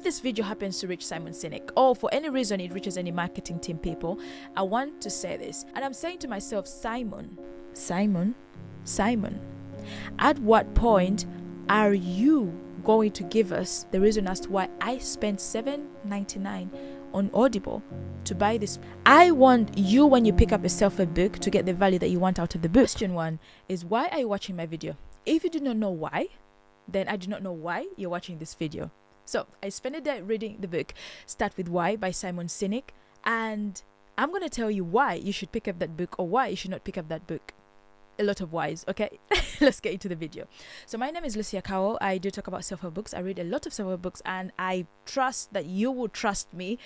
if this video happens to reach Simon Sinek, or for any reason it reaches any marketing team people, I want to say this. And I'm saying to myself, Simon, at what point are you going to give us the reason as to why I spent $7.99 on Audible to buy this? I want you, when you pick up yourself a book, to get the value that you want out of the book. Question 1 is, why are you watching my video? If you do not know why, then I do not know why you're watching this video. So I spent a day reading the book Start With Why by Simon Sinek, and I'm going to tell you why you should pick up that book or why you should not pick up that book. A lot of whys, okay? Let's get into the video. So my name is 𝐃𝐈𝐒𝐂𝐋𝐀𝐌𝐈�𝐿. I do talk about self-help books. I read a lot of self-help books, and I trust that you will trust me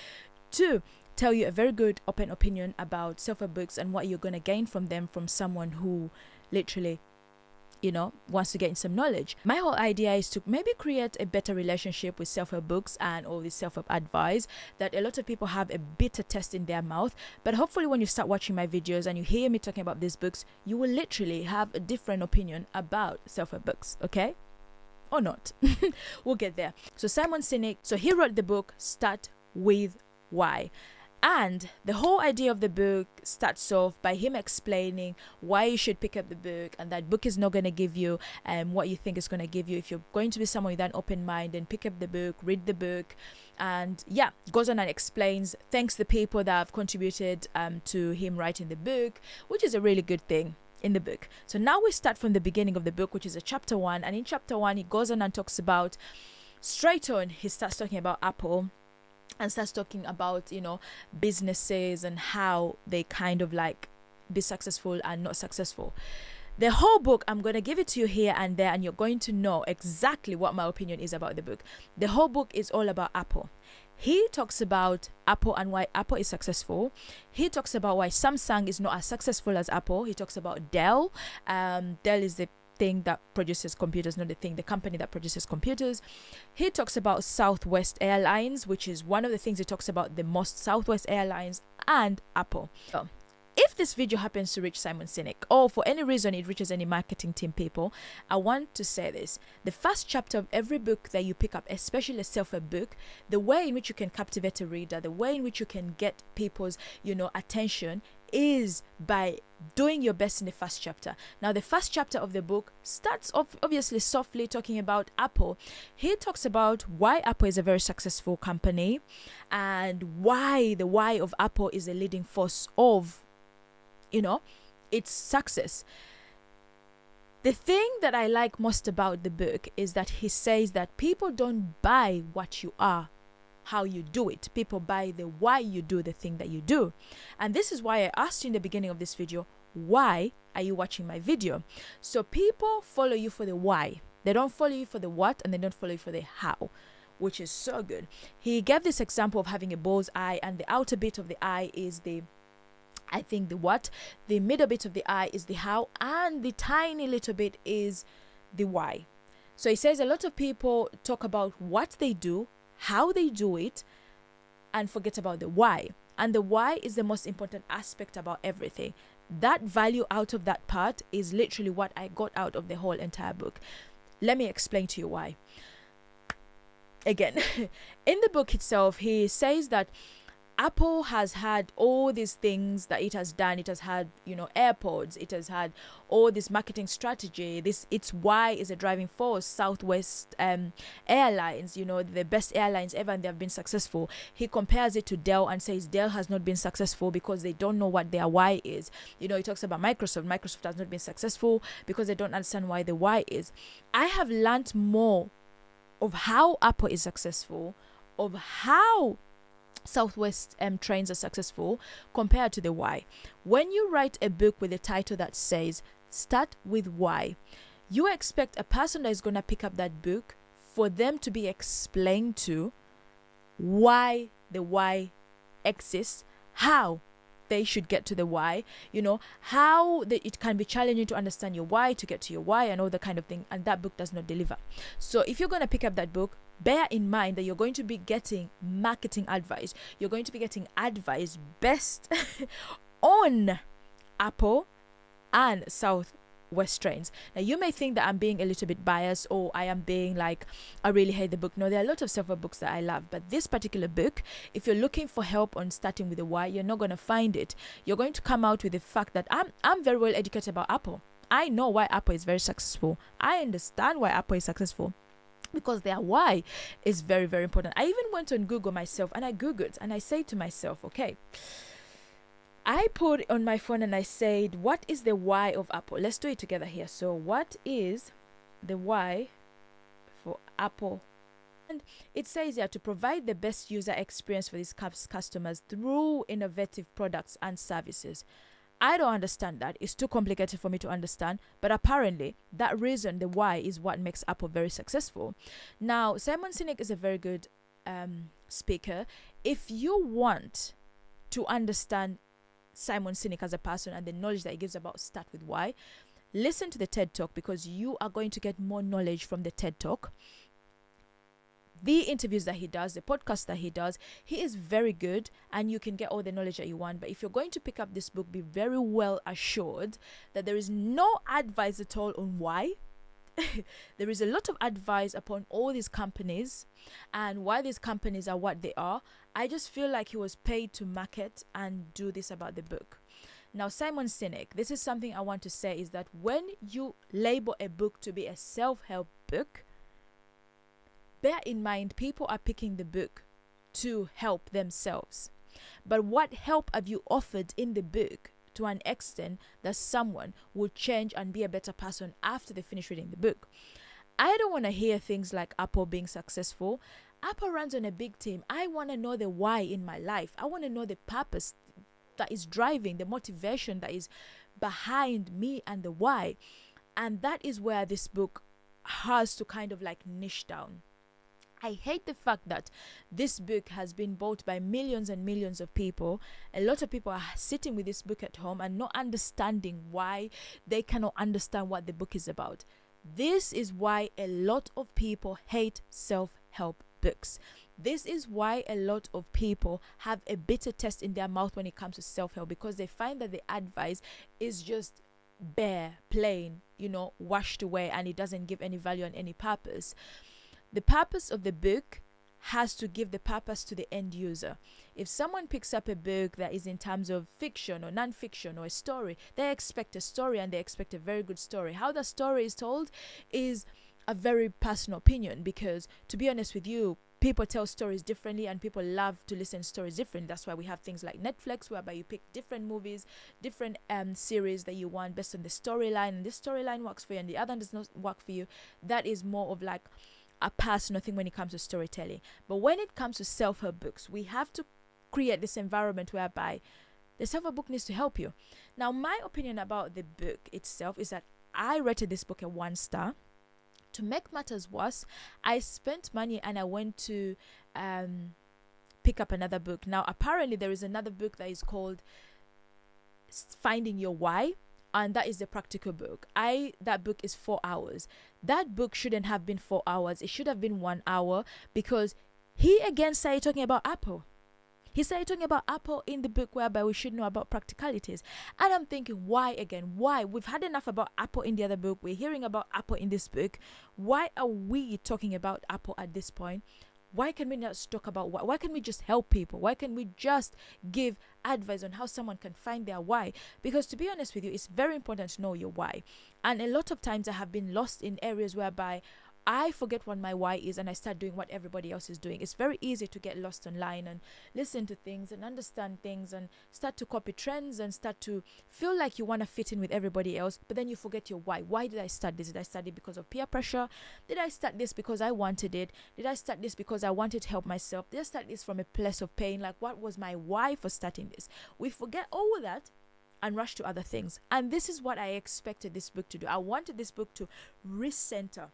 to tell you a very good open opinion about self-help books and what you're going to gain from them, from someone who literally, wants to gain some knowledge. My whole idea is to maybe create a better relationship with self-help books and all this self-help advice that a lot of people have a bitter taste in their mouth. But hopefully when you start watching my videos and you hear me talking about these books, you will literally have a different opinion about self-help books, okay? Or not. We'll get there. So Simon Sinek, so he wrote the book Start With Why. And the whole idea of the book starts off by him explaining why you should pick up the book, and that book is not going to give you what you think it's going to give you. If you're going to be someone with an open mind, then pick up the book, read the book, and goes on and explains, thanks the people that have contributed to him writing the book, which is a really good thing in the book. So now we start from the beginning of the book, which is chapter 1, and in chapter 1 he goes on and talks about, straight on he starts talking about Apple, and starts talking about businesses and how they kind of like be successful and not successful. The whole book, I'm going to give it to you here and there, and you're going to know exactly what my opinion is about the book. The whole book is all about Apple. He talks about Apple and why Apple is successful. He talks about why Samsung is not as successful as Apple. He talks about Dell. Dell is the thing that produces computers, not the company that produces computers. He talks about Southwest Airlines, which is one of the things he talks about the most, Southwest Airlines and Apple. So if this video happens to reach Simon Sinek, or for any reason it reaches any marketing team people, I want to say this. The first chapter of every book that you pick up, especially a self-help book, the way in which you can captivate a reader, the way in which you can get people's attention, is by doing your best in the first chapter. Now the first chapter of the book starts off obviously softly talking about Apple. He talks about why Apple is a very successful company, and why the why of Apple is a leading force of its success. The thing that I like most about the book is that he says that people don't buy what you are, how you do it. People buy the why you do the thing that you do. And this is why I asked you in the beginning of this video, why are you watching my video? So people follow you for the why. They don't follow you for the what, and they don't follow you for the how, which is so good. He gave this example of having a bull's eye, and the outer bit of the eye is the what, the middle bit of the eye is the how, and the tiny little bit is the why. So he says a lot of people talk about what they do, how they do it, and forget about the why. And the why is the most important aspect about everything. That value out of that part is literally what I got out of the whole entire book. Let me explain to you why. Again, in the book itself, he says that Apple has had all these things that it has done. It has had, AirPods. It has had all this marketing strategy. Its why is a driving force. Southwest Airlines, the best airlines ever, and they have been successful. He compares it to Dell and says Dell has not been successful because they don't know what their why is. He talks about Microsoft. Microsoft has not been successful because they don't understand why the why is. I have learned more of how Apple is successful, of how Southwest trains are successful, compared to the why. When you write a book with a title that says Start With Why, you expect a person that is going to pick up that book for them to be explained to why the why exists, how they should get to the why, how it can be challenging to understand your why, to get to your why, and all the kind of thing, and that book does not deliver. So if you're going to pick up that book, bear in mind that you're going to be getting marketing advice. You're going to be getting advice based on Apple and Southwest were strains. Now, you may think that I'm being a little bit biased, or I am being like, I really hate the book. No, there are a lot of self-help books that I love, but this particular book, if you're looking for help on starting with the why, you're not going to find it. You're going to come out with the fact that I'm very well educated about Apple. I know why Apple is very successful. I understand why Apple is successful, because their why is very, very important. I even went on Google myself, and I Googled, and I say to myself, okay, I put it on my phone and I said, what is the why of Apple? Let's do it together here. So what is the why for Apple? And it says here, to provide the best user experience for these customers through innovative products and services. I don't understand that. It's too complicated for me to understand. But apparently, that reason, the why, is what makes Apple very successful. Now, Simon Sinek is a very good speaker. If you want to understand Simon Sinek as a person and the knowledge that he gives about start with why, listen to the TED Talk, because you are going to get more knowledge from the TED Talk. The interviews that he does, the podcast that he does, he is very good, and you can get all the knowledge that you want. But if you're going to pick up this book, be very well assured that there is no advice at all on why. There is a lot of advice upon all these companies and why these companies are what they are. I just feel like he was paid to market and do this about the book. Now, Simon Sinek, this is something I want to say, is that when you label a book to be a self-help book, bear in mind, people are picking the book to help themselves. But what help have you offered in the book to an extent that someone will change and be a better person after they finish reading the book? I don't want to hear things like Apple being successful. Apple runs on a big team. I want to know the why in my life. I want to know the purpose that is driving, the motivation that is behind me and the why. And that is where this book has to kind of like niche down. I hate the fact that this book has been bought by millions and millions of people. A lot of people are sitting with this book at home and not understanding why. They cannot understand what the book is about. This is why a lot of people hate self-help books. This is why a lot of people have a bitter taste in their mouth when it comes to self-help, because they find that the advice is just bare, plain, washed away, and it doesn't give any value and any purpose. The purpose of the book has to give the purpose to the end user. If someone picks up a book that is in terms of fiction or non-fiction or a story, they expect a story, and they expect a very good story. How the story is told is a very personal opinion, because to be honest with you, people tell stories differently, and people love to listen to stories differently. That's why we have things like Netflix, whereby you pick different movies, different series that you want based on the storyline, and this storyline works for you and the other does not work for you. That is more of like a personal thing when it comes to storytelling. But when it comes to self-help books, we have to create this environment whereby the self-help book needs to help you. Now, my opinion about the book itself is that I rated this book a 1 star. To make matters worse, I spent money and I went to pick up another book. Now, apparently there is another book that is called Finding Your Why, and that is the practical book. That book is 4 hours. That book shouldn't have been 4 hours. It should have been 1 hour, because he again started talking about Apple. He started talking about Apple in the book, whereby we should know about practicalities. And I'm thinking, why again? Why? We've had enough about Apple in the other book. We're hearing about Apple in this book. Why are we talking about Apple at this point? Why can we not talk about why? Why can we just help people? Why can we just give advice on how someone can find their why? Because to be honest with you, it's very important to know your why. And a lot of times I have been lost in areas whereby I forget what my why is and I start doing what everybody else is doing. It's very easy to get lost online and listen to things and understand things and start to copy trends and start to feel like you want to fit in with everybody else, but then you forget your why. Why did I start this? Did I start it because of peer pressure? Did I start this because I wanted it? Did I start this because I wanted to help myself? Did I start this from a place of pain? Like, what was my why for starting this? We forget all of that and rush to other things. And this is what I expected this book to do. I wanted this book to recenter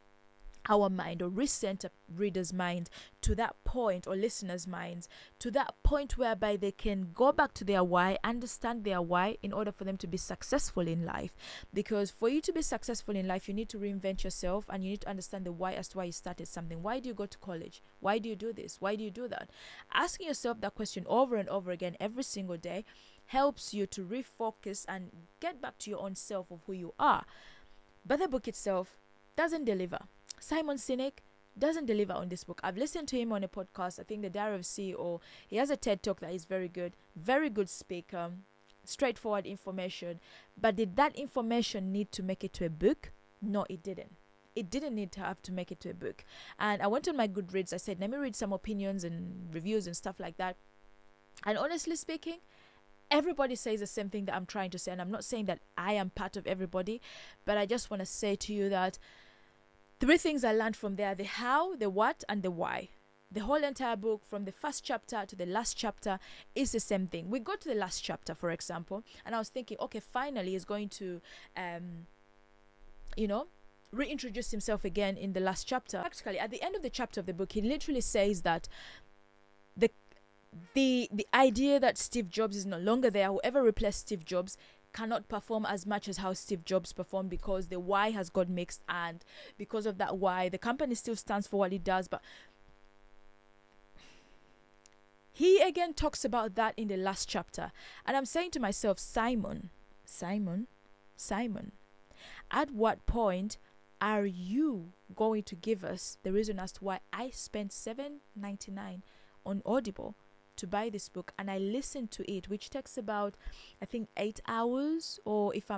our mind, or recenter readers' mind to that point, or listeners' minds to that point whereby they can go back to their why, understand their why, in order for them to be successful in life. Because for you to be successful in life, you need to reinvent yourself, and you need to understand the why as to why you started something. Why do you go to college? Why do you do this? Why do you do that? Asking yourself that question over and over again every single day helps you to refocus and get back to your own self of who you are. but the book itself doesn't deliver. Simon Sinek doesn't deliver on this book. I've listened to him on a podcast, I think the Diary of CEO. He has a TED Talk that is very good speaker, straightforward information. But did that information need to make it to a book? No, it didn't. It didn't need to have to make it to a book. And I went on my Goodreads. I said, let me read some opinions and reviews and stuff like that. And honestly speaking, everybody says the same thing that I'm trying to say. And I'm not saying that I am part of everybody, but I just want to say to you that 3 things I learned from there: the how, the what, and the why. The whole entire book, from the first chapter to the last chapter, is the same thing. We go to the last chapter, for example, and I was thinking, okay, finally he's going to, reintroduce himself again in the last chapter. Actually, at the end of the chapter of the book, he literally says that the idea that Steve Jobs is no longer there, whoever replaced Steve Jobs, cannot perform as much as how Steve Jobs performed, because the why has got mixed, and because of that why, the company still stands for what it does. But he again talks about that in the last chapter, and I'm saying to myself, Simon, at what point are you going to give us the reason as to why I spent $7.99 on Audible to buy this book, and I listened to it, which takes about, I think, 8 hours, or it's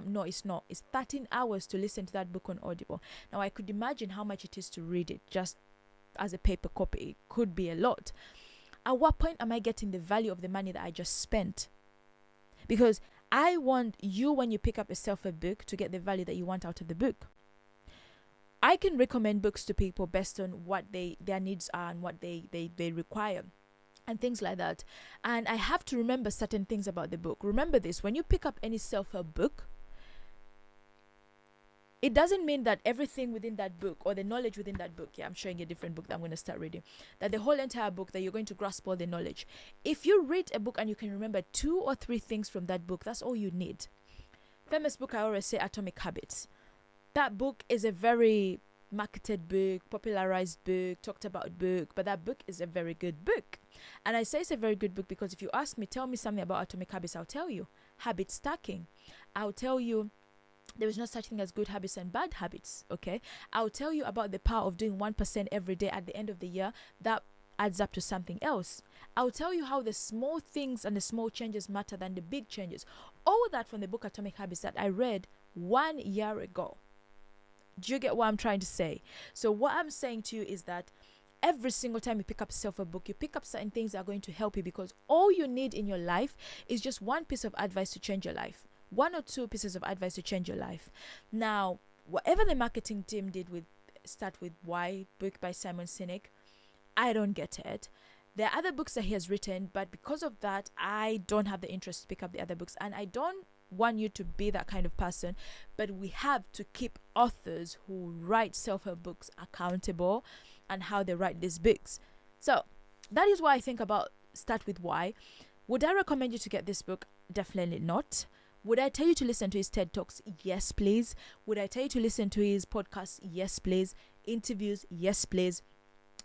13 hours to listen to that book on Audible. Now, I could imagine how much it is to read it just as a paper copy. It could be a lot. At what point am I getting the value of the money that I just spent? Because I want you, when you pick up yourself a book, to get the value that you want out of the book. I can recommend books to people based on what their needs are and what they require, and things like that. And I have to remember certain things about the book. Remember this: when you pick up any self-help book, it doesn't mean that everything within that book, or the knowledge within that book, I'm showing you a different book that I'm going to start reading, that the whole entire book, that you're going to grasp all the knowledge. If you read a book and you can remember 2 or 3 things from that book, that's all you need. Famous book, I always say, Atomic Habits. That book is a very marketed book, popularized book, talked about book, but that book is a very good book. And I say it's a very good book because if you ask me, tell me something about Atomic Habits, I'll tell you habit stacking. I'll tell you there is no such thing as good habits and bad habits. Okay, I'll tell you about the power of doing 1% every day at the end of the year. That adds up to something else. I'll tell you how the small things and the small changes matter than the big changes. All that from the book Atomic Habits that I read 1 year ago. Do you get what I'm trying to say? So what I'm saying to you is that every single time you pick up a book, you pick up certain things that are going to help you, because all you need in your life is just one piece of advice to change your life. 1 or 2 pieces of advice to change your life. Now, whatever the marketing team did with Start With Why, book by Simon Sinek, I don't get it. There are other books that he has written, but because of that, I don't have the interest to pick up the other books. And I don't want you to be that kind of person, but we have to keep authors who write self-help books accountable and how they write these books. So that is what I think about Start With Why. Would I recommend you to get this book? Definitely not. Would I tell you to listen to his TED Talks? Yes, please. Would I tell you to listen to his podcasts? Yes, please. Interviews? Yes, please.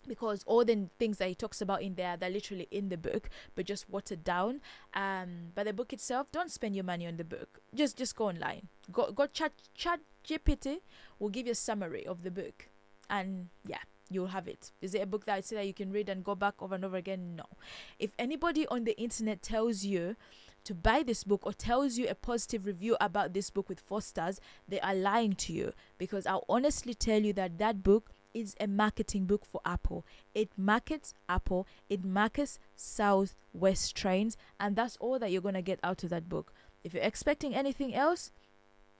Because all the things that he talks about in there, they're literally in the book, but just watered down. But the book itself, don't spend your money on the book. Just go online. Go chat GPT will give you a summary of the book. And yeah, you'll have it. Is it a book that I say that you can read and go back over and over again? No. If anybody on the internet tells you to buy this book or tells you a positive review about this book with 4 stars, they are lying to you, because I'll honestly tell you that that book is a marketing book for Apple. It markets Apple, it markets Southwest trains, and that's all that you're going to get out of that book. If you're expecting anything else,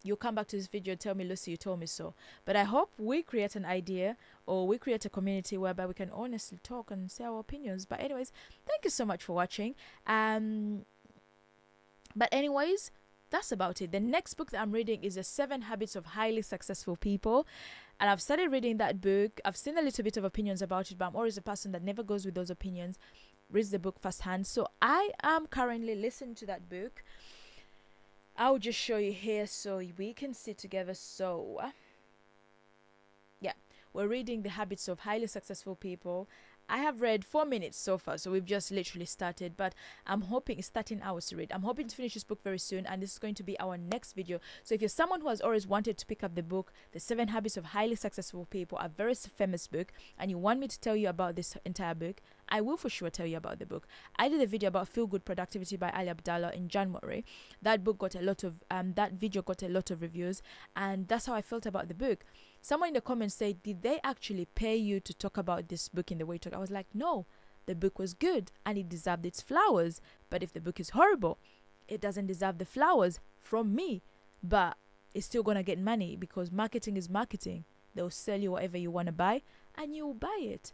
you'll come back to this video and tell me, Lucy, you told me so. But I hope we create an idea, or we create a community whereby we can honestly talk and say our opinions. But anyways, thank you so much for watching. But anyways, that's about it. The next book that I'm reading is The 7 Habits of Highly Successful People. And I've started reading that book. I've seen a little bit of opinions about it, but I'm always a person that never goes with those opinions, reads the book firsthand. So I am currently listening to that book. I'll just show you here so we can see together. So yeah, we're reading The Habits of Highly Successful People. I have read 4 minutes so far, so we've just literally started, but I'm hoping it's 13 hours to read. I'm hoping to finish this book very soon, and this is going to be our next video. So if you're someone who has always wanted to pick up the book, The 7 Habits of Highly Successful People, a very famous book, and you want me to tell you about this entire book, I will for sure tell you about the book. I did a video about Feel Good Productivity by Ali Abdallah in January. That book got a lot of that video got a lot of reviews, and that's how I felt about the book. Someone in the comments said, did they actually pay you to talk about this book in the way you talk? I was like, no, the book was good and it deserved its flowers. But if the book is horrible, it doesn't deserve the flowers from me. But it's still gonna get money, because marketing is marketing. They'll sell you whatever you want to buy and you'll buy it.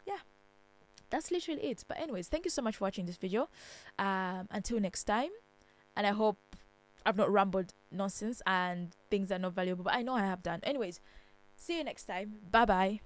Yeah, that's literally it. But anyways, thank you so much for watching this video. Until next time, and I hope I've not rambled nonsense and things that are not valuable, but I know I have done. Anyways, see you next time. Bye bye.